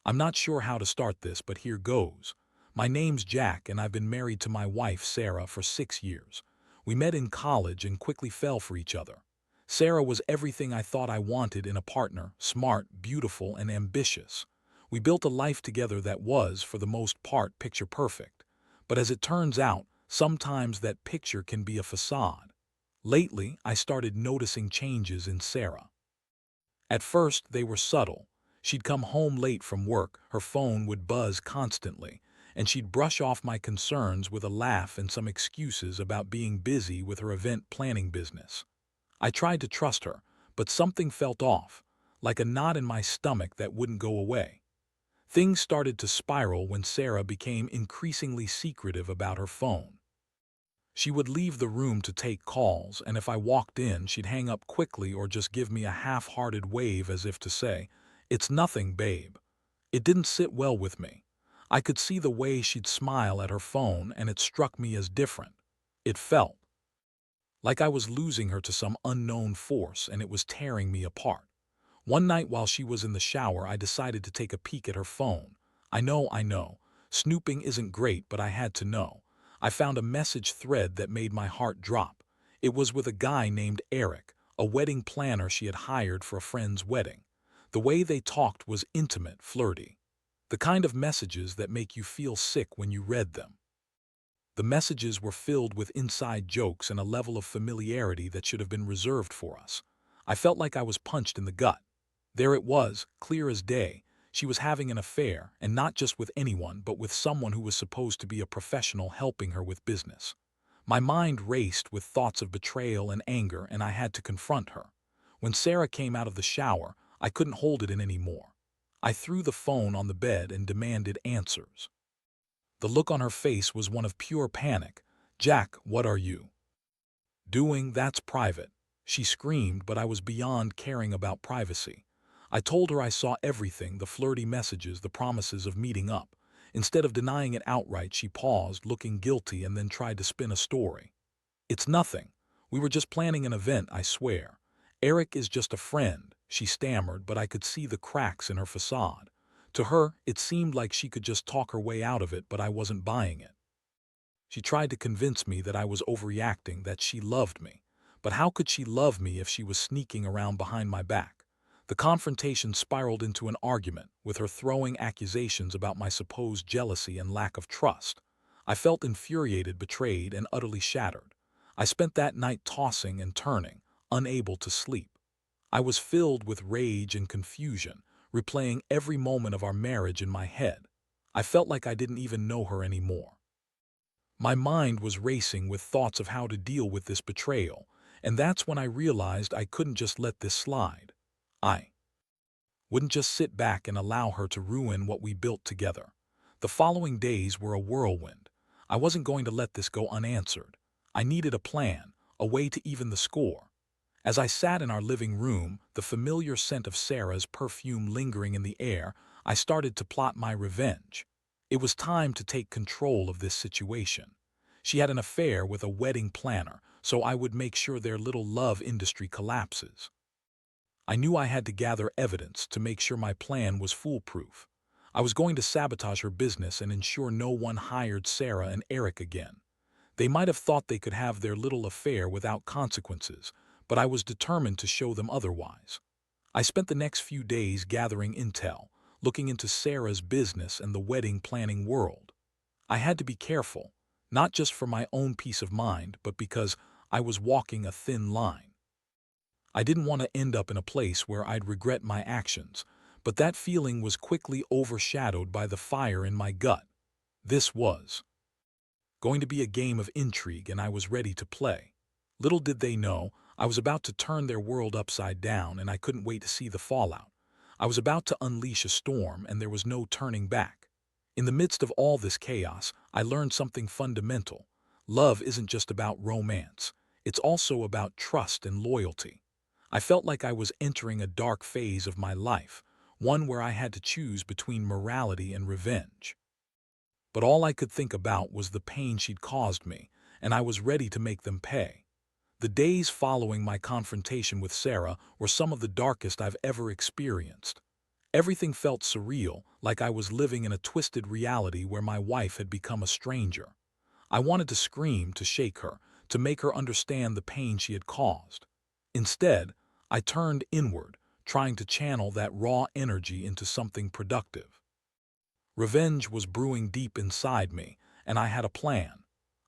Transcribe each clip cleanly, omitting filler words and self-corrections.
I'm not sure how to start this, but here goes. My name's Jack, and I've been married to my wife, Sarah, for 6 years. We met in college and quickly fell for each other. Sarah was everything I thought I wanted in a partner: smart, beautiful, and ambitious. We built a life together that was, for the most part, picture perfect. But as it turns out, sometimes that picture can be a facade. Lately, I started noticing changes in Sarah. At first, they were subtle. She'd come home late from work, her phone would buzz constantly, and she'd brush off my concerns with a laugh and some excuses about being busy with her event planning business. I tried to trust her, but something felt off, like a knot in my stomach that wouldn't go away. Things started to spiral when Sarah became increasingly secretive about her phone. She would leave the room to take calls, and if I walked in, she'd hang up quickly or just give me a half-hearted wave as if to say, "It's nothing, babe." It didn't sit well with me. I could see the way she'd smile at her phone, and it struck me as different. It felt like I was losing her to some unknown force, and it was tearing me apart. One night while she was in the shower, I decided to take a peek at her phone. I know. Snooping isn't great, but I had to know. I found a message thread that made my heart drop. It was with a guy named Eric, a wedding planner she had hired for a friend's wedding. The way they talked was intimate, flirty. The kind of messages that make you feel sick when you read them. The messages were filled with inside jokes and a level of familiarity that should have been reserved for us. I felt like I was punched in the gut. There it was, clear as day. She was having an affair, and not just with anyone, but with someone who was supposed to be a professional helping her with business. My mind raced with thoughts of betrayal and anger, and I had to confront her. When Sarah came out of the shower, I couldn't hold it in anymore. I threw the phone on the bed and demanded answers. The look on her face was one of pure panic. "Jack, what are you doing? That's private," she screamed, but I was beyond caring about privacy. I told her I saw everything: the flirty messages, the promises of meeting up. Instead of denying it outright, she paused, looking guilty, and then tried to spin a story. "It's nothing. We were just planning an event, I swear. Eric is just a friend," she stammered, but I could see the cracks in her facade. To her, it seemed like she could just talk her way out of it, but I wasn't buying it. She tried to convince me that I was overreacting, that she loved me. But how could she love me if she was sneaking around behind my back? The confrontation spiraled into an argument, with her throwing accusations about my supposed jealousy and lack of trust. I felt infuriated, betrayed, and utterly shattered. I spent that night tossing and turning, unable to sleep. I was filled with rage and confusion, replaying every moment of our marriage in my head. I felt like I didn't even know her anymore. My mind was racing with thoughts of how to deal with this betrayal, and that's when I realized I couldn't just let this slide. I wouldn't just sit back and allow her to ruin what we built together. The following days were a whirlwind. I wasn't going to let this go unanswered. I needed a plan, a way to even the score. As I sat in our living room, the familiar scent of Sarah's perfume lingering in the air, I started to plot my revenge. It was time to take control of this situation. She had an affair with a wedding planner, so I would make sure their little love industry collapses. I knew I had to gather evidence to make sure my plan was foolproof. I was going to sabotage her business and ensure no one hired Sarah and Eric again. They might have thought they could have their little affair without consequences, but I was determined to show them otherwise. I spent the next few days gathering intel, looking into Sarah's business and the wedding planning world. I had to be careful, not just for my own peace of mind, but because I was walking a thin line. I didn't want to end up in a place where I'd regret my actions, but that feeling was quickly overshadowed by the fire in my gut. This was going to be a game of intrigue, and I was ready to play. Little did they know, I was about to turn their world upside down, and I couldn't wait to see the fallout. I was about to unleash a storm, and there was no turning back. In the midst of all this chaos, I learned something fundamental. Love isn't just about romance. It's also about trust and loyalty. I felt like I was entering a dark phase of my life, one where I had to choose between morality and revenge. But all I could think about was the pain she'd caused me, and I was ready to make them pay. The days following my confrontation with Sarah were some of the darkest I've ever experienced. Everything felt surreal, like I was living in a twisted reality where my wife had become a stranger. I wanted to scream, to shake her, to make her understand the pain she had caused. Instead, I turned inward, trying to channel that raw energy into something productive. Revenge was brewing deep inside me, and I had a plan.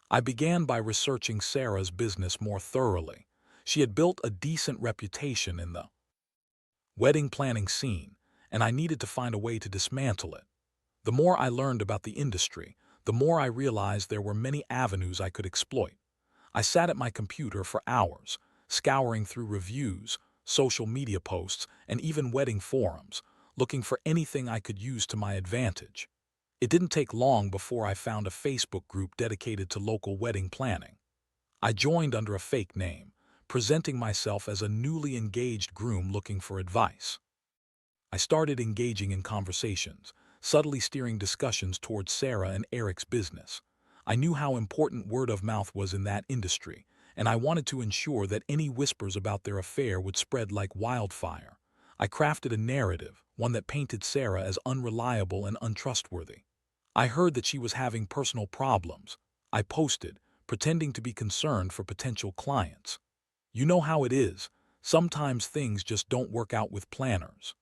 I began by researching Sarah's business more thoroughly. She had built a decent reputation in the wedding planning scene, and I needed to find a way to dismantle it. The more I learned about the industry, the more I realized there were many avenues I could exploit. I sat at my computer for hours, scouring through reviews, social media posts, and even wedding forums, looking for anything I could use to my advantage. It didn't take long before I found a Facebook group dedicated to local wedding planning. I joined under a fake name, presenting myself as a newly engaged groom looking for advice. I started engaging in conversations, subtly steering discussions towards Sarah and Eric's business. I knew how important word of mouth was in that industry, and I wanted to ensure that any whispers about their affair would spread like wildfire. I crafted a narrative, one that painted Sarah as unreliable and untrustworthy. I heard that she was having personal problems. I posted, pretending to be concerned for potential clients. You know how it is. Sometimes things just don't work out with planners.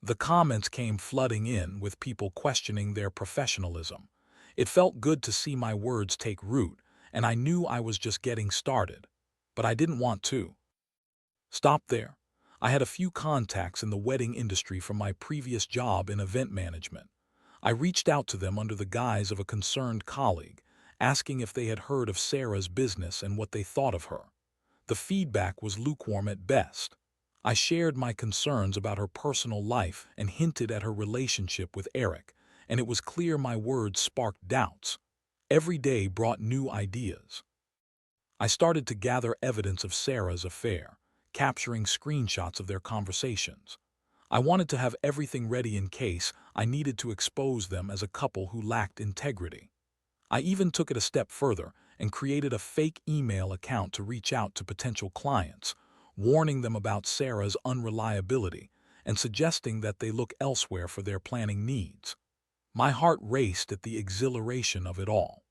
The comments came flooding in, with people questioning their professionalism. It felt good to see my words take root, and I knew I was just getting started. But I didn't want to stop there. I had a few contacts in the wedding industry from my previous job in event management. I reached out to them under the guise of a concerned colleague, asking if they had heard of Sarah's business and what they thought of her. The feedback was lukewarm at best. I shared my concerns about her personal life and hinted at her relationship with Eric, and it was clear my words sparked doubts. Every day brought new ideas. I started to gather evidence of Sarah's affair, capturing screenshots of their conversations. I wanted to have everything ready in case I needed to expose them as a couple who lacked integrity. I even took it a step further and created a fake email account to reach out to potential clients, warning them about Sarah's unreliability and suggesting that they look elsewhere for their planning needs. My heart raced at the exhilaration of it all.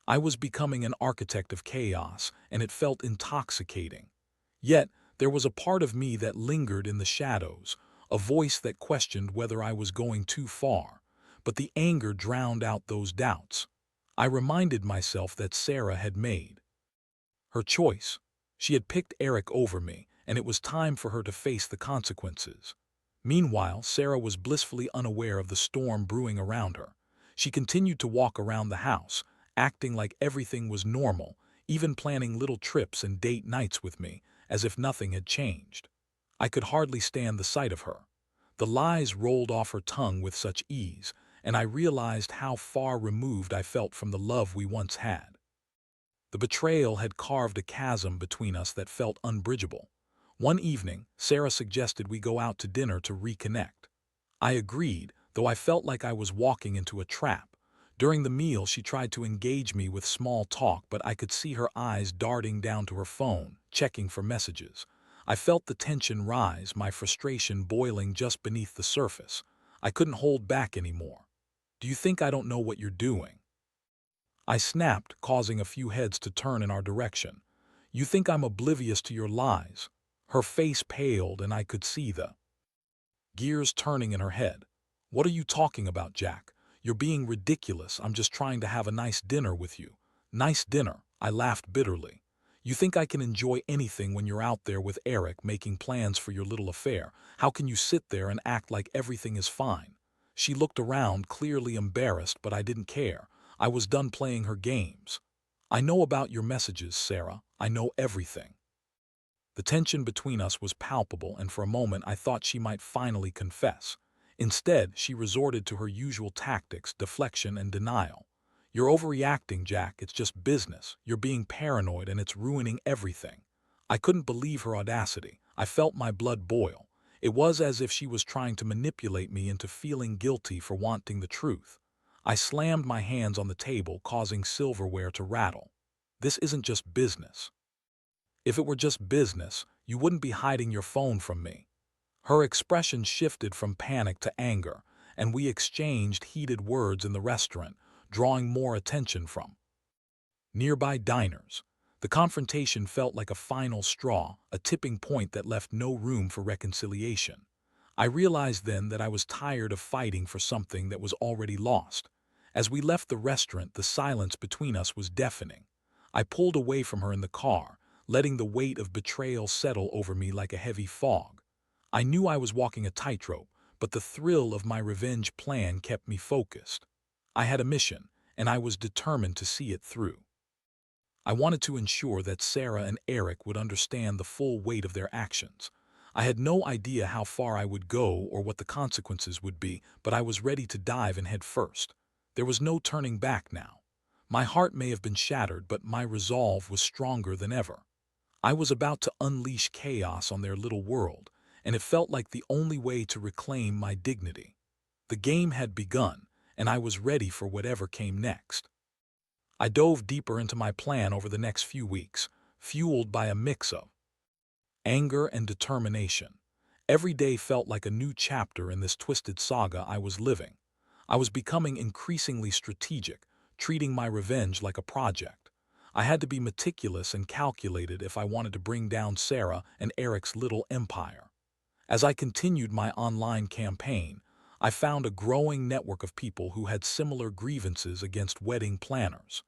I was becoming an architect of chaos, and it felt intoxicating. Yet, there was a part of me that lingered in the shadows, a voice that questioned whether I was going too far, but the anger drowned out those doubts. I reminded myself that Sarah had made her choice. She had picked Eric over me, and it was time for her to face the consequences. Meanwhile, Sarah was blissfully unaware of the storm brewing around her. She continued to walk around the house, acting like everything was normal, even planning little trips and date nights with me, as if nothing had changed. I could hardly stand the sight of her. The lies rolled off her tongue with such ease, and I realized how far removed I felt from the love we once had. The betrayal had carved a chasm between us that felt unbridgeable. One evening, Sarah suggested we go out to dinner to reconnect. I agreed, though I felt like I was walking into a trap. During the meal, she tried to engage me with small talk, but I could see her eyes darting down to her phone, checking for messages. I felt the tension rise, my frustration boiling just beneath the surface. I couldn't hold back anymore. "Do you think I don't know what you're doing?" I snapped, causing a few heads to turn in our direction. "You think I'm oblivious to your lies?" Her face paled, and I could see the gears turning in her head. "What are you talking about, Jack? You're being ridiculous. I'm just trying to have a nice dinner with you." "Nice dinner?" I laughed bitterly. "You think I can enjoy anything when you're out there with Eric making plans for your little affair? How can you sit there and act like everything is fine?" She looked around, clearly embarrassed, but I didn't care. I was done playing her games. "I know about your messages, Sarah. I know everything." The tension between us was palpable, and for a moment I thought she might finally confess. Instead, she resorted to her usual tactics, deflection and denial. "You're overreacting, Jack. It's just business. You're being paranoid, and it's ruining everything." I couldn't believe her audacity. I felt my blood boil. It was as if she was trying to manipulate me into feeling guilty for wanting the truth. I slammed my hands on the table, causing silverware to rattle. "This isn't just business. If it were just business, you wouldn't be hiding your phone from me." Her expression shifted from panic to anger, and we exchanged heated words in the restaurant, drawing more attention from nearby diners. The confrontation felt like a final straw, a tipping point that left no room for reconciliation. I realized then that I was tired of fighting for something that was already lost. As we left the restaurant, the silence between us was deafening. I pulled away from her in the car, letting the weight of betrayal settle over me like a heavy fog. I knew I was walking a tightrope, but the thrill of my revenge plan kept me focused. I had a mission, and I was determined to see it through. I wanted to ensure that Sarah and Eric would understand the full weight of their actions. I had no idea how far I would go or what the consequences would be, but I was ready to dive in head first. There was no turning back now. My heart may have been shattered, but my resolve was stronger than ever. I was about to unleash chaos on their little world, and it felt like the only way to reclaim my dignity. The game had begun, and I was ready for whatever came next. I dove deeper into my plan over the next few weeks, fueled by a mix of anger and determination. Every day felt like a new chapter in this twisted saga I was living. I was becoming increasingly strategic, treating my revenge like a project. I had to be meticulous and calculated if I wanted to bring down Sarah and Eric's little empire. As I continued my online campaign, I found a growing network of people who had similar grievances against wedding planners.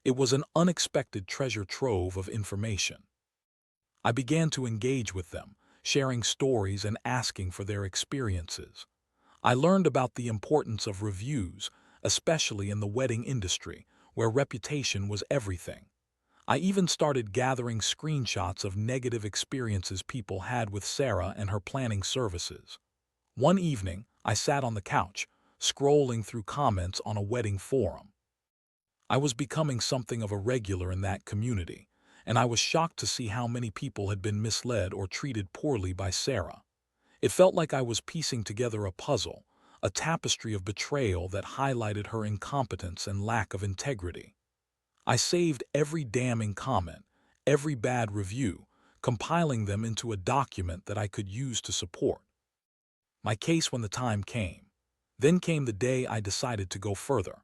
It was an unexpected treasure trove of information. I began to engage with them, sharing stories and asking for their experiences. I learned about the importance of reviews, especially in the wedding industry, where reputation was everything. I even started gathering screenshots of negative experiences people had with Sarah and her planning services. One evening, I sat on the couch, scrolling through comments on a wedding forum. I was becoming something of a regular in that community, and I was shocked to see how many people had been misled or treated poorly by Sarah. It felt like I was piecing together a puzzle, a tapestry of betrayal that highlighted her incompetence and lack of integrity. I saved every damning comment, every bad review, compiling them into a document that I could use to support my case when the time came. Then came the day I decided to go further.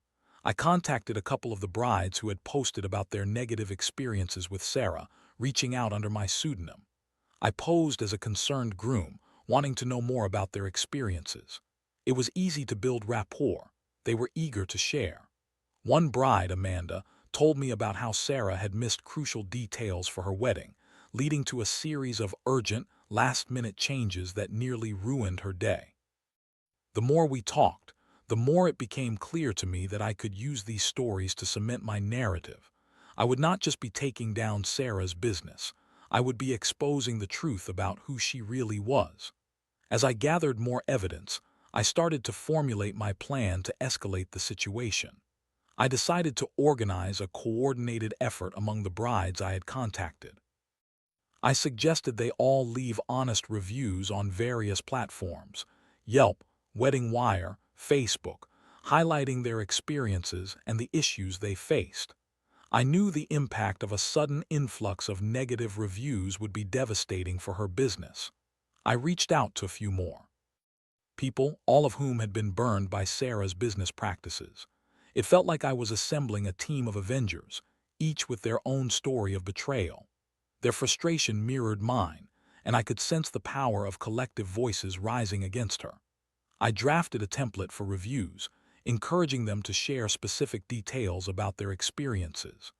I contacted a couple of the brides who had posted about their negative experiences with Sarah, reaching out under my pseudonym. I posed as a concerned groom, wanting to know more about their experiences. It was easy to build rapport. They were eager to share. One bride, Amanda, told me about how Sarah had missed crucial details for her wedding, leading to a series of urgent, last-minute changes that nearly ruined her day. The more we talked, the more it became clear to me that I could use these stories to cement my narrative. I would not just be taking down Sarah's business. I would be exposing the truth about who she really was. As I gathered more evidence, I started to formulate my plan to escalate the situation. I decided to organize a coordinated effort among the brides I had contacted. I suggested they all leave honest reviews on various platforms: Yelp, Wedding Wire, Facebook, highlighting their experiences and the issues they faced. I knew the impact of a sudden influx of negative reviews would be devastating for her business. I reached out to a few more people, all of whom had been burned by Sarah's business practices. It felt like I was assembling a team of Avengers, each with their own story of betrayal. Their frustration mirrored mine, and I could sense the power of collective voices rising against her. I drafted a template for reviews, encouraging them to share specific details about their experiences.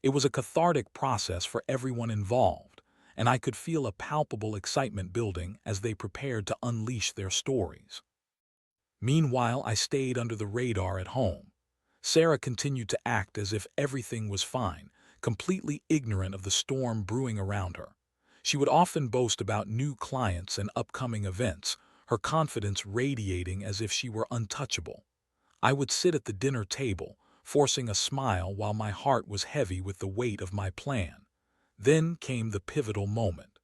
It was a cathartic process for everyone involved, and I could feel a palpable excitement building as they prepared to unleash their stories. Meanwhile, I stayed under the radar at home. Sarah continued to act as if everything was fine, completely ignorant of the storm brewing around her. She would often boast about new clients and upcoming events, her confidence radiating as if she were untouchable. I would sit at the dinner table, forcing a smile while my heart was heavy with the weight of my plan. Then came the pivotal moment.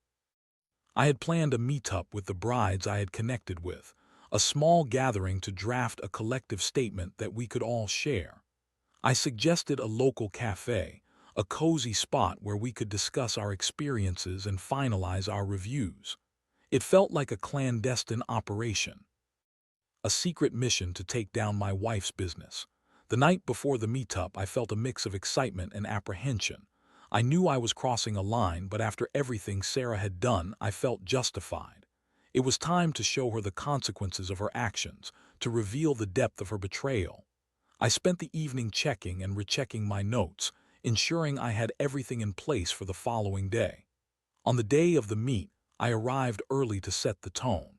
I had planned a meetup with the brides I had connected with, a small gathering to draft a collective statement that we could all share. I suggested a local cafe, a cozy spot where we could discuss our experiences and finalize our reviews. It felt like a clandestine operation, a secret mission to take down my wife's business. The night before the meetup, I felt a mix of excitement and apprehension. I knew I was crossing a line, but after everything Sarah had done, I felt justified. It was time to show her the consequences of her actions, to reveal the depth of her betrayal. I spent the evening checking and rechecking my notes, ensuring I had everything in place for the following day. On the day of the meet, I arrived early to set the tone.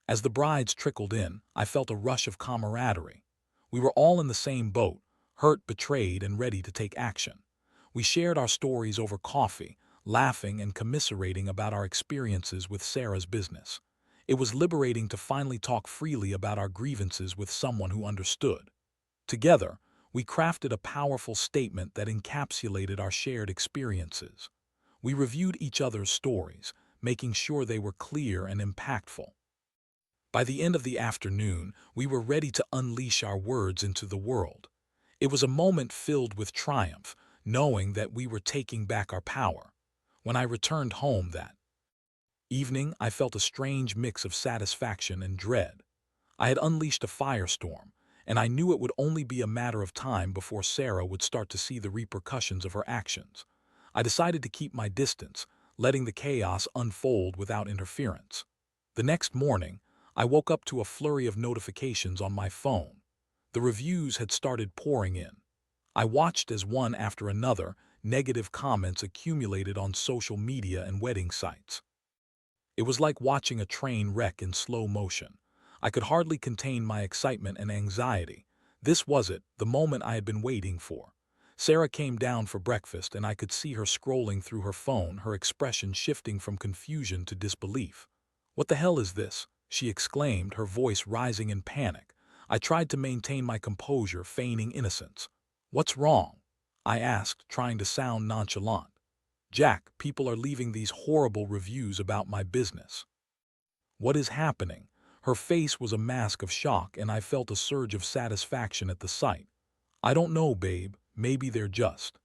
As the brides trickled in, I felt a rush of camaraderie. We were all in the same boat, hurt, betrayed, and ready to take action. We shared our stories over coffee, laughing and commiserating about our experiences with Sarah's business. It was liberating to finally talk freely about our grievances with someone who understood. Together, we crafted a powerful statement that encapsulated our shared experiences. We reviewed each other's stories, making sure they were clear and impactful. By the end of the afternoon, we were ready to unleash our words into the world. It was a moment filled with triumph, knowing that we were taking back our power. When I returned home that evening, I felt a strange mix of satisfaction and dread. I had unleashed a firestorm, and I knew it would only be a matter of time before Sarah would start to see the repercussions of her actions. I decided to keep my distance, letting the chaos unfold without interference. The next morning, I woke up to a flurry of notifications on my phone. The reviews had started pouring in. I watched as one after another, negative comments accumulated on social media and wedding sites. It was like watching a train wreck in slow motion. I could hardly contain my excitement and anxiety. This was it, the moment I had been waiting for. Sarah came down for breakfast, and I could see her scrolling through her phone, her expression shifting from confusion to disbelief. "What the hell is this?" she exclaimed, her voice rising in panic. I tried to maintain my composure, feigning innocence. "What's wrong?" I asked, trying to sound nonchalant. "Jack, people are leaving these horrible reviews about my business." "What is happening?" Her face was a mask of shock, and I felt a surge of satisfaction at the sight. "I don't know, babe. Maybe they're just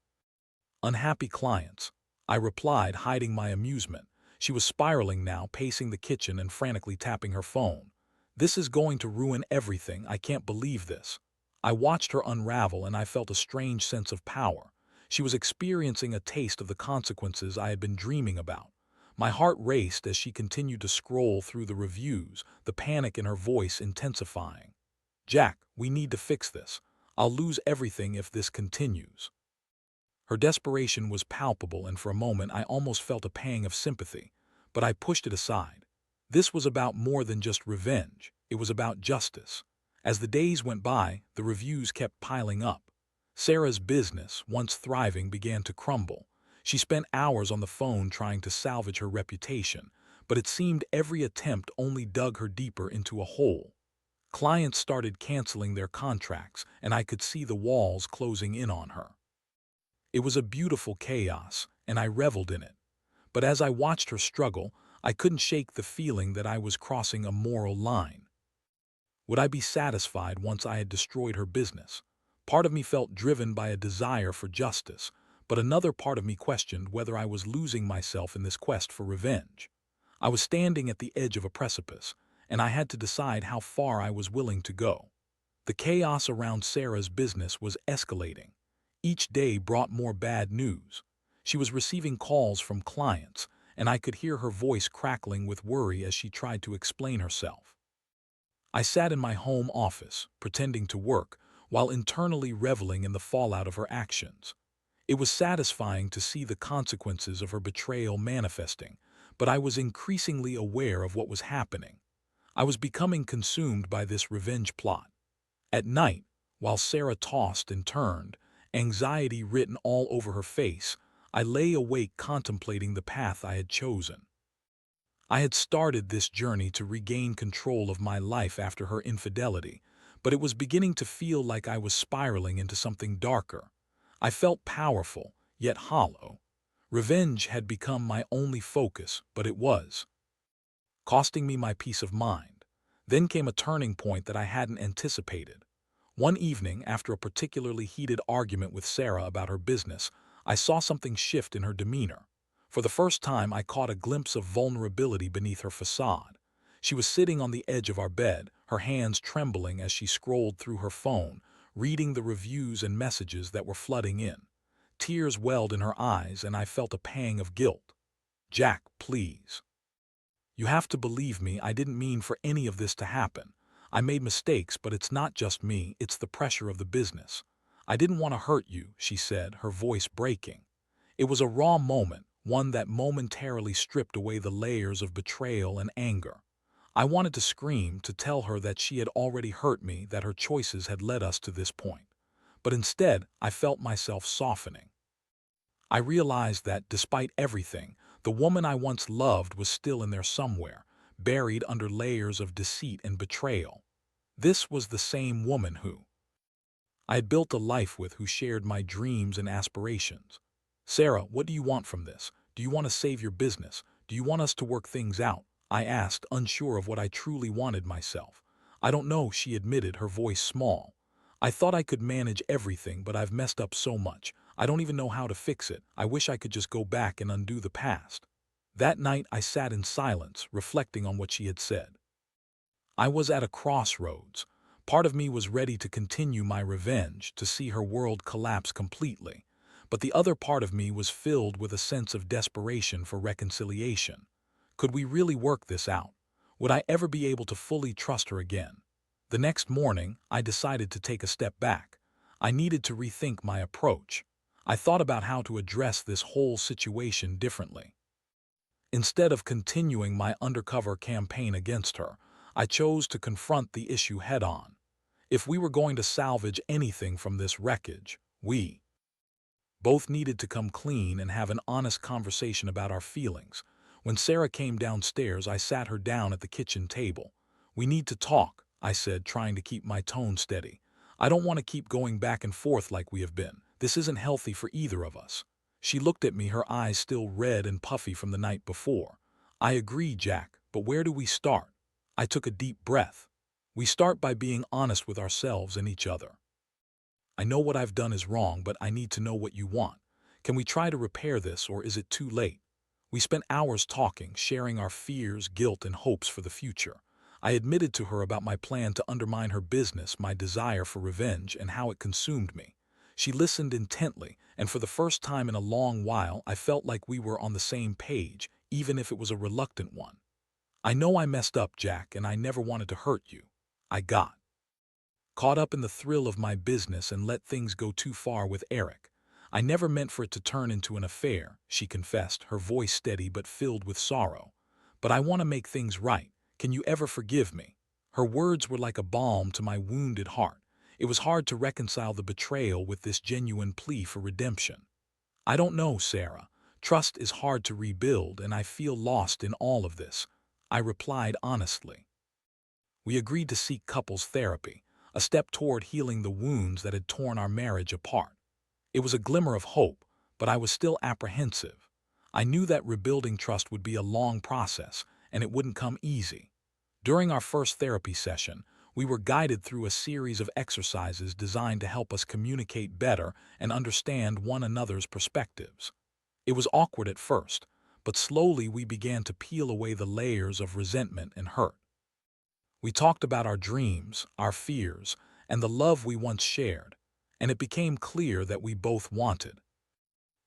unhappy clients," I replied, hiding my amusement. She was spiraling now, pacing the kitchen and frantically tapping her phone. "This is going to ruin everything. I can't believe this." I watched her unravel, and I felt a strange sense of power. She was experiencing a taste of the consequences I had been dreaming about. My heart raced as she continued to scroll through the reviews, the panic in her voice intensifying. "Jack, we need to fix this. I'll lose everything if this continues." Her desperation was palpable, and for a moment I almost felt a pang of sympathy, but I pushed it aside. This was about more than just revenge. It was about justice. As the days went by, the reviews kept piling up. Sarah's business, once thriving, began to crumble. She spent hours on the phone trying to salvage her reputation, but it seemed every attempt only dug her deeper into a hole. Clients started canceling their contracts, and I could see the walls closing in on her. It was a beautiful chaos, and I reveled in it. But as I watched her struggle, I couldn't shake the feeling that I was crossing a moral line. Would I be satisfied once I had destroyed her business? Part of me felt driven by a desire for justice, but another part of me questioned whether I was losing myself in this quest for revenge. I was standing at the edge of a precipice, and I had to decide how far I was willing to go. The chaos around Sarah's business was escalating. Each day brought more bad news. She was receiving calls from clients, and I could hear her voice crackling with worry as she tried to explain herself. I sat in my home office, pretending to work, while internally reveling in the fallout of her actions. It was satisfying to see the consequences of her betrayal manifesting, but I was increasingly aware of what was happening. I was becoming consumed by this revenge plot. At night, while Sarah tossed and turned, anxiety written all over her face, I lay awake contemplating the path I had chosen. I had started this journey to regain control of my life after her infidelity, but it was beginning to feel like I was spiraling into something darker. I felt powerful, yet hollow. Revenge had become my only focus, but it was costing me my peace of mind. Then came a turning point that I hadn't anticipated. One evening, after a particularly heated argument with Sarah about her business, I saw something shift in her demeanor. For the first time, I caught a glimpse of vulnerability beneath her facade. She was sitting on the edge of our bed, her hands trembling as she scrolled through her phone, reading the reviews and messages that were flooding in. Tears welled in her eyes, and I felt a pang of guilt. "Jack, please. You have to believe me, I didn't mean for any of this to happen. I made mistakes, but it's not just me, it's the pressure of the business. I didn't want to hurt you," she said, her voice breaking. It was a raw moment, one that momentarily stripped away the layers of betrayal and anger. I wanted to scream, to tell her that she had already hurt me, that her choices had led us to this point. But instead, I felt myself softening. I realized that, despite everything, the woman I once loved was still in there somewhere, buried under layers of deceit and betrayal. This was the same woman who I had built a life with, who shared my dreams and aspirations. "Sarah, what do you want from this? Do you want to save your business? Do you want us to work things out?" I asked, unsure of what I truly wanted myself. "I don't know," she admitted, her voice small. "I thought I could manage everything, but I've messed up so much. I don't even know how to fix it. I wish I could just go back and undo the past." That night, I sat in silence, reflecting on what she had said. I was at a crossroads. Part of me was ready to continue my revenge, to see her world collapse completely. But the other part of me was filled with a sense of desperation for reconciliation. Could we really work this out? Would I ever be able to fully trust her again? The next morning, I decided to take a step back. I needed to rethink my approach. I thought about how to address this whole situation differently. Instead of continuing my undercover campaign against her, I chose to confront the issue head-on. If we were going to salvage anything from this wreckage, we both needed to come clean and have an honest conversation about our feelings. When Sarah came downstairs, I sat her down at the kitchen table. "We need to talk," I said, trying to keep my tone steady. "I don't want to keep going back and forth like we have been. This isn't healthy for either of us." She looked at me, her eyes still red and puffy from the night before. "I agree, Jack, but where do we start?" I took a deep breath. "We start by being honest with ourselves and each other. I know what I've done is wrong, but I need to know what you want. Can we try to repair this, or is it too late?" We spent hours talking, sharing our fears, guilt, and hopes for the future. I admitted to her about my plan to undermine her business, my desire for revenge, and how it consumed me. She listened intently, and for the first time in a long while, I felt like we were on the same page, even if it was a reluctant one. "I know I messed up, Jack, and I never wanted to hurt you. I got caught up in the thrill of my business and let things go too far with Eric. I never meant for it to turn into an affair," she confessed, her voice steady but filled with sorrow. "But I want to make things right. Can you ever forgive me?" Her words were like a balm to my wounded heart. It was hard to reconcile the betrayal with this genuine plea for redemption. "I don't know, Sarah. Trust is hard to rebuild, and I feel lost in all of this," I replied honestly. We agreed to seek couples therapy, a step toward healing the wounds that had torn our marriage apart. It was a glimmer of hope, but I was still apprehensive. I knew that rebuilding trust would be a long process, and it wouldn't come easy. During our first therapy session, we were guided through a series of exercises designed to help us communicate better and understand one another's perspectives. It was awkward at first, but slowly we began to peel away the layers of resentment and hurt. We talked about our dreams, our fears, and the love we once shared, and it became clear that we both wanted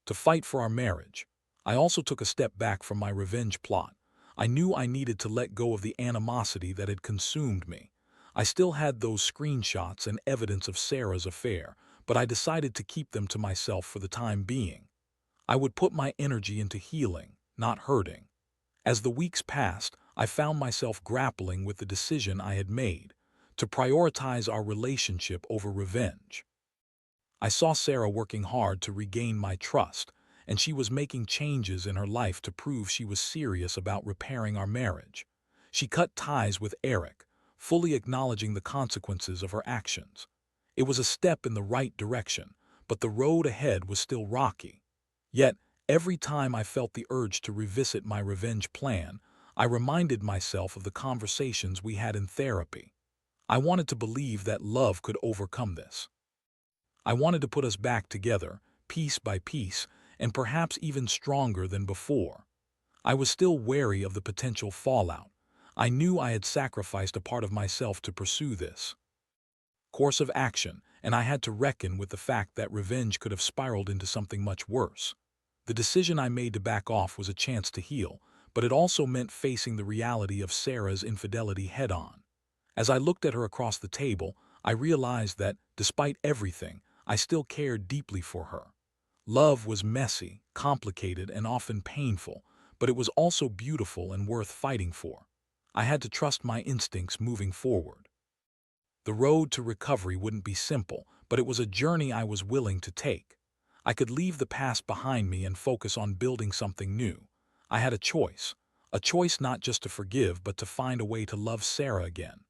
to fight for our marriage. I also took a step back from my revenge plot. I knew I needed to let go of the animosity that had consumed me. I still had those screenshots and evidence of Sarah's affair, but I decided to keep them to myself for the time being. I would put my energy into healing, not hurting. As the weeks passed, I found myself grappling with the decision I had made, to prioritize our relationship over revenge. I saw Sarah working hard to regain my trust, and she was making changes in her life to prove she was serious about repairing our marriage. She cut ties with Eric, fully acknowledging the consequences of her actions. It was a step in the right direction, but the road ahead was still rocky. Yet, every time I felt the urge to revisit my revenge plan, I reminded myself of the conversations we had in therapy. I wanted to believe that love could overcome this. I wanted to put us back together, piece by piece, and perhaps even stronger than before. I was still wary of the potential fallout. I knew I had sacrificed a part of myself to pursue this course of action, and I had to reckon with the fact that revenge could have spiraled into something much worse. The decision I made to back off was a chance to heal, but it also meant facing the reality of Sarah's infidelity head-on. As I looked at her across the table, I realized that, despite everything, I still cared deeply for her. Love was messy, complicated, and often painful, but it was also beautiful and worth fighting for. I had to trust my instincts moving forward. The road to recovery wouldn't be simple, but it was a journey I was willing to take. I could leave the past behind me and focus on building something new. I had a choice not just to forgive but to find a way to love Sarah again.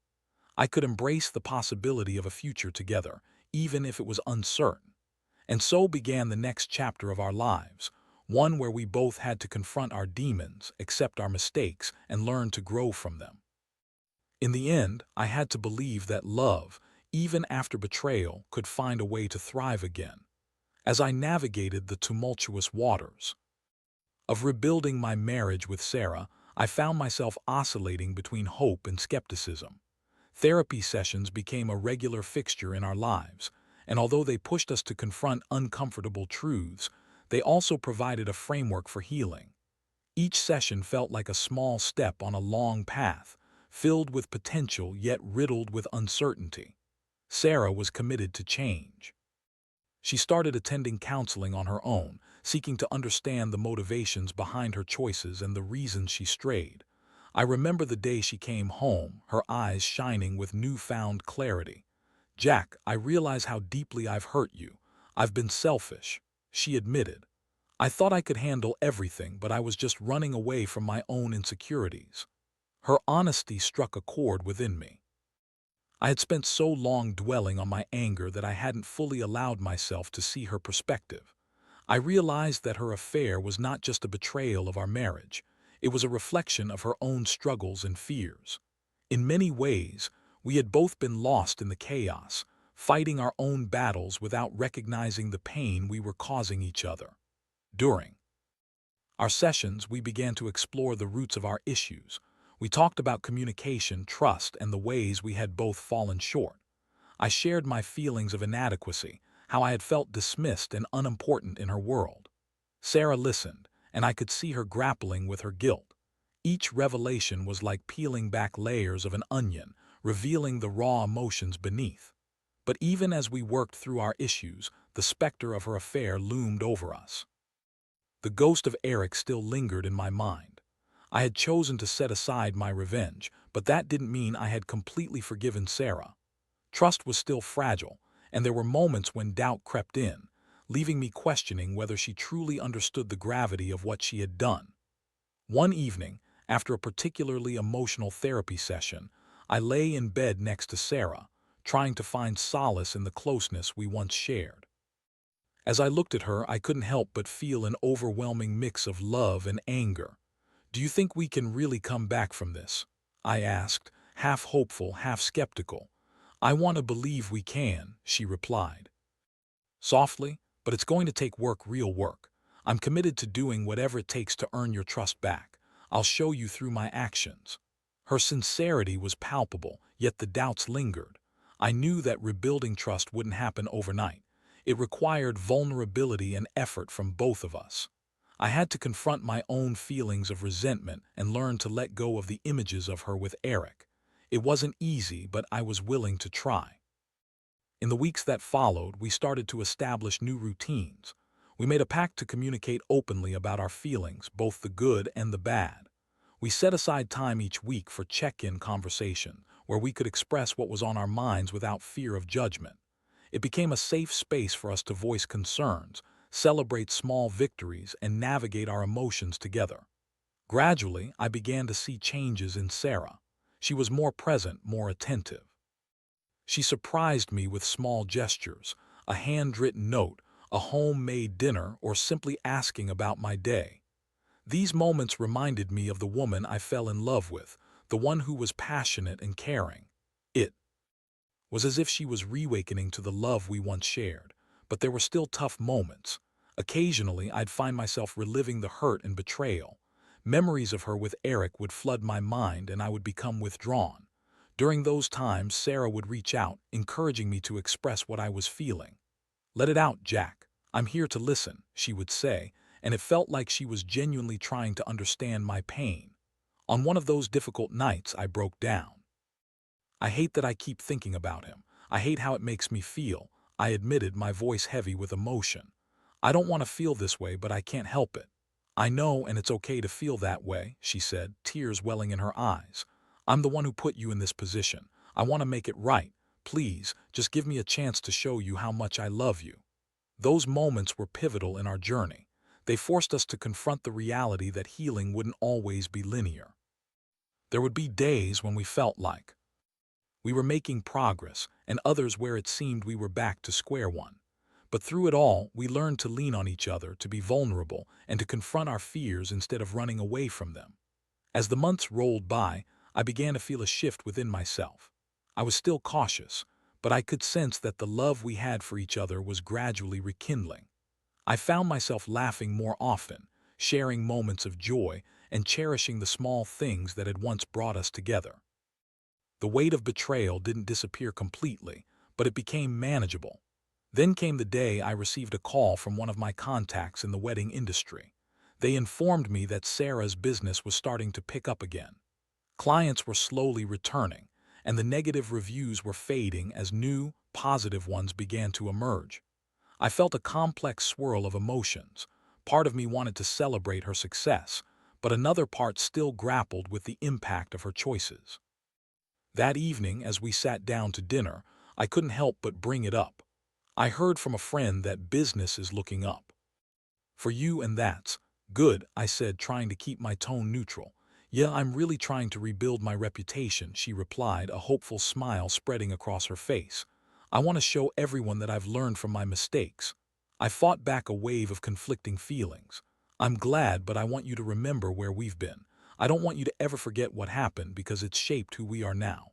I could embrace the possibility of a future together, even if it was uncertain. And so began the next chapter of our lives, one where we both had to confront our demons, accept our mistakes, and learn to grow from them. In the end, I had to believe that love, even after betrayal, could find a way to thrive again. As I navigated the tumultuous waters of rebuilding my marriage with Sarah, I found myself oscillating between hope and skepticism. Therapy sessions became a regular fixture in our lives, and although they pushed us to confront uncomfortable truths, they also provided a framework for healing. Each session felt like a small step on a long path, filled with potential yet riddled with uncertainty. Sarah was committed to change. She started attending counseling on her own, seeking to understand the motivations behind her choices and the reasons she strayed. I remember the day she came home, her eyes shining with newfound clarity. "Jack, I realize how deeply I've hurt you. I've been selfish," she admitted. "I thought I could handle everything, but I was just running away from my own insecurities." Her honesty struck a chord within me. I had spent so long dwelling on my anger that I hadn't fully allowed myself to see her perspective. I realized that her affair was not just a betrayal of our marriage. It was a reflection of her own struggles and fears. In many ways, we had both been lost in the chaos, fighting our own battles without recognizing the pain we were causing each other. During our sessions, we began to explore the roots of our issues. We talked about communication, trust, and the ways we had both fallen short. I shared my feelings of inadequacy, how I had felt dismissed and unimportant in her world. Sarah listened, and I could see her grappling with her guilt. Each revelation was like peeling back layers of an onion, revealing the raw emotions beneath. But even as we worked through our issues, the specter of her affair loomed over us. The ghost of Eric still lingered in my mind. I had chosen to set aside my revenge, but that didn't mean I had completely forgiven Sarah. Trust was still fragile, and there were moments when doubt crept in, leaving me questioning whether she truly understood the gravity of what she had done. One evening, after a particularly emotional therapy session, I lay in bed next to Sarah, trying to find solace in the closeness we once shared. As I looked at her, I couldn't help but feel an overwhelming mix of love and anger. "Do you think we can really come back from this?" I asked, half hopeful, half skeptical. "I want to believe we can," she replied. Softly, "but it's going to take work, real work. I'm committed to doing whatever it takes to earn your trust back. I'll show you through my actions." Her sincerity was palpable, yet the doubts lingered. I knew that rebuilding trust wouldn't happen overnight. It required vulnerability and effort from both of us. I had to confront my own feelings of resentment and learn to let go of the images of her with Eric. It wasn't easy, but I was willing to try. In the weeks that followed, we started to establish new routines. We made a pact to communicate openly about our feelings, both the good and the bad. We set aside time each week for check-in conversation, where we could express what was on our minds without fear of judgment. It became a safe space for us to voice concerns, celebrate small victories, and navigate our emotions together. Gradually, I began to see changes in Sarah. She was more present, more attentive. She surprised me with small gestures, a handwritten note, a homemade dinner, or simply asking about my day. These moments reminded me of the woman I fell in love with, the one who was passionate and caring. It was as if she was reawakening to the love we once shared, but there were still tough moments. Occasionally, I'd find myself reliving the hurt and betrayal. Memories of her with Eric would flood my mind and I would become withdrawn. During those times, Sarah would reach out, encouraging me to express what I was feeling. "Let it out, Jack. I'm here to listen," she would say, and it felt like she was genuinely trying to understand my pain. On one of those difficult nights, I broke down. "I hate that I keep thinking about him. I hate how it makes me feel," I admitted, my voice heavy with emotion. "I don't want to feel this way, but I can't help it." "I know, and it's okay to feel that way," she said, tears welling in her eyes. "I'm the one who put you in this position. I want to make it right. Please, just give me a chance to show you how much I love you." Those moments were pivotal in our journey. They forced us to confront the reality that healing wouldn't always be linear. There would be days when we felt like we were making progress, and others where it seemed we were back to square one. But through it all, we learned to lean on each other, to be vulnerable, and to confront our fears instead of running away from them. As the months rolled by, I began to feel a shift within myself. I was still cautious, but I could sense that the love we had for each other was gradually rekindling. I found myself laughing more often, sharing moments of joy, and cherishing the small things that had once brought us together. The weight of betrayal didn't disappear completely, but it became manageable. Then came the day I received a call from one of my contacts in the wedding industry. They informed me that Sarah's business was starting to pick up again. Clients were slowly returning, and the negative reviews were fading as new, positive ones began to emerge. I felt a complex swirl of emotions. Part of me wanted to celebrate her success, but another part still grappled with the impact of her choices. That evening, as we sat down to dinner, I couldn't help but bring it up. "I heard from a friend that business is looking up for you, and that's good," I said, trying to keep my tone neutral. "Yeah, I'm really trying to rebuild my reputation," she replied, a hopeful smile spreading across her face. "I want to show everyone that I've learned from my mistakes." I fought back a wave of conflicting feelings. "I'm glad, but I want you to remember where we've been. I don't want you to ever forget what happened because it's shaped who we are now."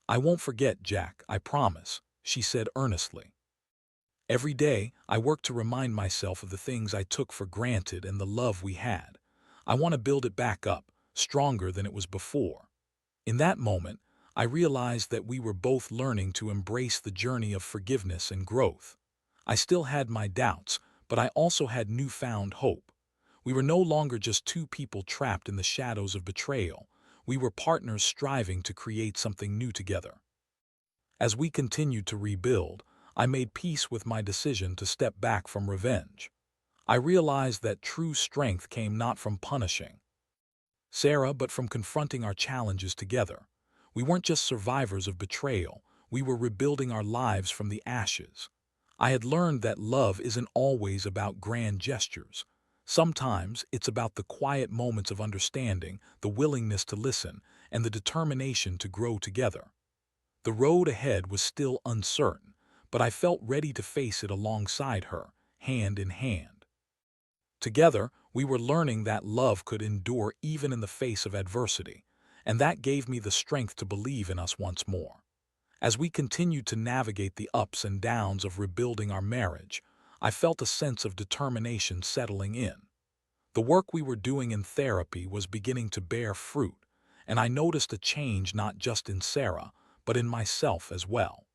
"I won't forget, Jack, I promise," she said earnestly. Every day, I work to remind myself of the things I took for granted and the love we had. I want to build it back up, stronger than it was before. In that moment, I realized that we were both learning to embrace the journey of forgiveness and growth. I still had my doubts, but I also had newfound hope. We were no longer just two people trapped in the shadows of betrayal. We were partners striving to create something new together. As we continued to rebuild, I made peace with my decision to step back from revenge. I realized that true strength came not from punishing Sarah, but from confronting our challenges together. We weren't just survivors of betrayal, we were rebuilding our lives from the ashes. I had learned that love isn't always about grand gestures. Sometimes it's about the quiet moments of understanding, the willingness to listen, and the determination to grow together. The road ahead was still uncertain, but I felt ready to face it alongside her, hand in hand. Together, we were learning that love could endure even in the face of adversity, and that gave me the strength to believe in us once more. As we continued to navigate the ups and downs of rebuilding our marriage, I felt a sense of determination settling in. The work we were doing in therapy was beginning to bear fruit, and I noticed a change not just in Sarah, but in myself as well.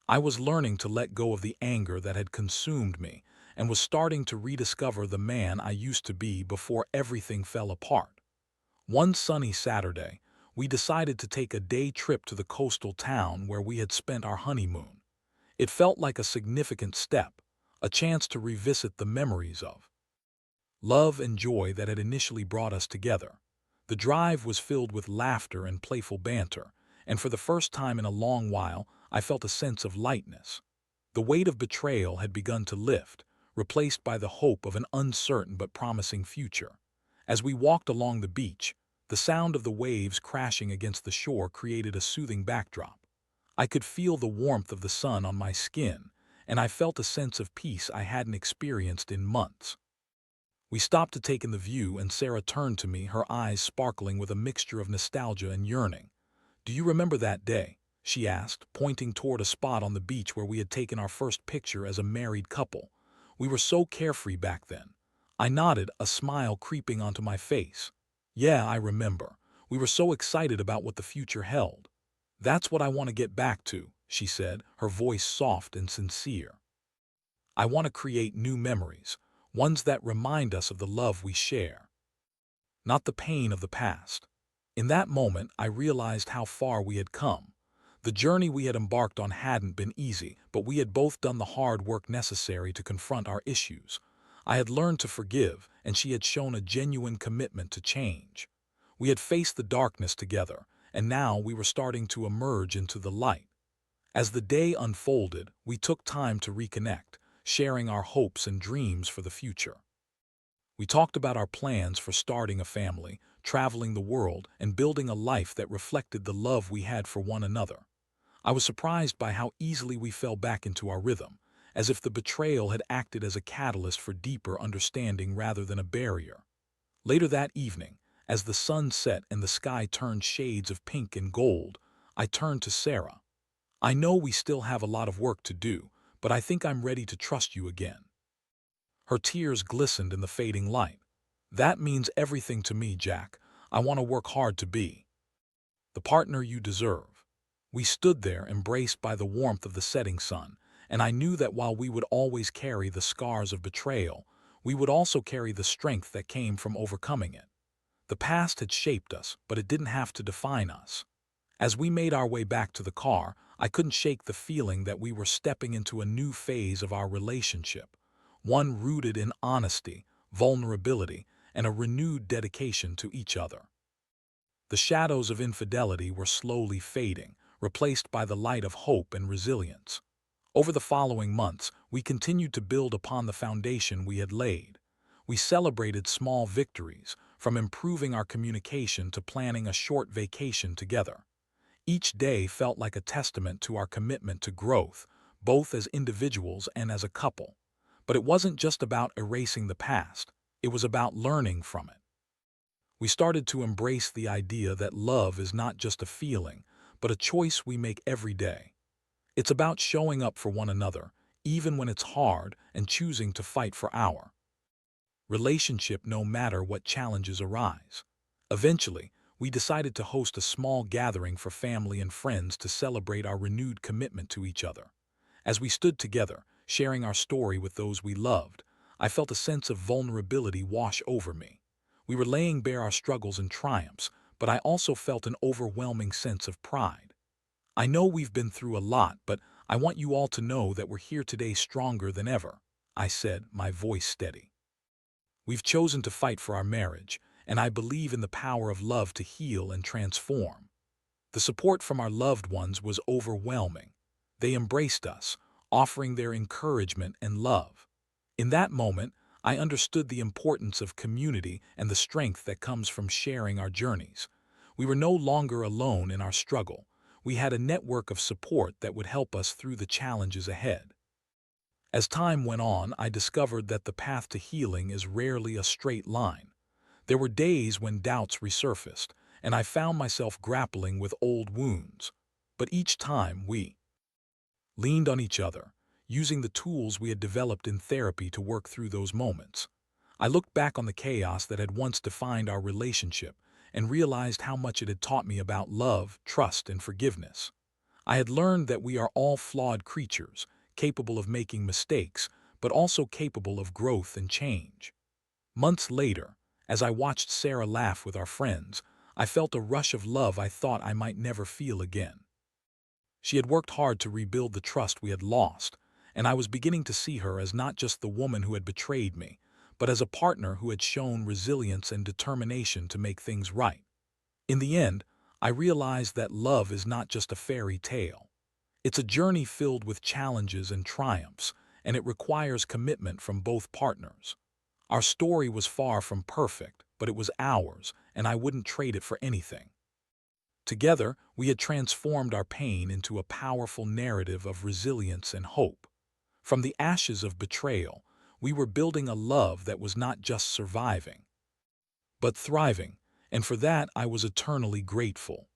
I was learning to let go of the anger that had consumed me and was starting to rediscover the man I used to be before everything fell apart. One sunny Saturday, we decided to take a day trip to the coastal town where we had spent our honeymoon. It felt like a significant step, a chance to revisit the memories of love and joy that had initially brought us together. The drive was filled with laughter and playful banter, and for the first time in a long while, I felt a sense of lightness. The weight of betrayal had begun to lift, replaced by the hope of an uncertain but promising future. As we walked along the beach, the sound of the waves crashing against the shore created a soothing backdrop. I could feel the warmth of the sun on my skin, and I felt a sense of peace I hadn't experienced in months. We stopped to take in the view, and Sarah turned to me, her eyes sparkling with a mixture of nostalgia and yearning. "Do you remember that day?" she asked, pointing toward a spot on the beach where we had taken our first picture as a married couple. We were so carefree back then. I nodded, a smile creeping onto my face. Yeah, I remember. We were so excited about what the future held. That's what I want to get back to, she said, her voice soft and sincere. I want to create new memories, ones that remind us of the love we share, not the pain of the past. In that moment, I realized how far we had come. The journey we had embarked on hadn't been easy, but we had both done the hard work necessary to confront our issues. I had learned to forgive, and she had shown a genuine commitment to change. We had faced the darkness together, and now we were starting to emerge into the light. As the day unfolded, we took time to reconnect, sharing our hopes and dreams for the future. We talked about our plans for starting a family, traveling the world, and building a life that reflected the love we had for one another. I was surprised by how easily we fell back into our rhythm, as if the betrayal had acted as a catalyst for deeper understanding rather than a barrier. Later that evening, as the sun set and the sky turned shades of pink and gold, I turned to Sarah. I know we still have a lot of work to do, but I think I'm ready to trust you again. Her tears glistened in the fading light. That means everything to me, Jack. I want to work hard to be the partner you deserve. We stood there, embraced by the warmth of the setting sun, and I knew that while we would always carry the scars of betrayal, we would also carry the strength that came from overcoming it. The past had shaped us, but it didn't have to define us. As we made our way back to the car, I couldn't shake the feeling that we were stepping into a new phase of our relationship, one rooted in honesty, vulnerability, and a renewed dedication to each other. The shadows of infidelity were slowly fading, replaced by the light of hope and resilience. Over the following months, we continued to build upon the foundation we had laid. We celebrated small victories, from improving our communication to planning a short vacation together. Each day felt like a testament to our commitment to growth, both as individuals and as a couple. But it wasn't just about erasing the past, it was about learning from it. We started to embrace the idea that love is not just a feeling, but a choice we make every day. It's about showing up for one another, even when it's hard, and choosing to fight for our relationship no matter what challenges arise. Eventually, we decided to host a small gathering for family and friends to celebrate our renewed commitment to each other. As we stood together, sharing our story with those we loved, I felt a sense of vulnerability wash over me. We were laying bare our struggles and triumphs, but I also felt an overwhelming sense of pride. I know we've been through a lot, but I want you all to know that we're here today stronger than ever, I said, my voice steady. We've chosen to fight for our marriage, and I believe in the power of love to heal and transform. The support from our loved ones was overwhelming. They embraced us, offering their encouragement and love. In that moment, I understood the importance of community and the strength that comes from sharing our journeys. We were no longer alone in our struggle. We had a network of support that would help us through the challenges ahead. As time went on, I discovered that the path to healing is rarely a straight line. There were days when doubts resurfaced, and I found myself grappling with old wounds. But each time we leaned on each other, using the tools we had developed in therapy to work through those moments. I looked back on the chaos that had once defined our relationship and realized how much it had taught me about love, trust, and forgiveness. I had learned that we are all flawed creatures, capable of making mistakes, but also capable of growth and change. Months later, as I watched Sarah laugh with our friends, I felt a rush of love I thought I might never feel again. She had worked hard to rebuild the trust we had lost, and I was beginning to see her as not just the woman who had betrayed me, but as a partner who had shown resilience and determination to make things right. In the end, I realized that love is not just a fairy tale. It's a journey filled with challenges and triumphs, and it requires commitment from both partners. Our story was far from perfect, but it was ours, and I wouldn't trade it for anything. Together, we had transformed our pain into a powerful narrative of resilience and hope. From the ashes of betrayal, we were building a love that was not just surviving, but thriving, and for that I was eternally grateful.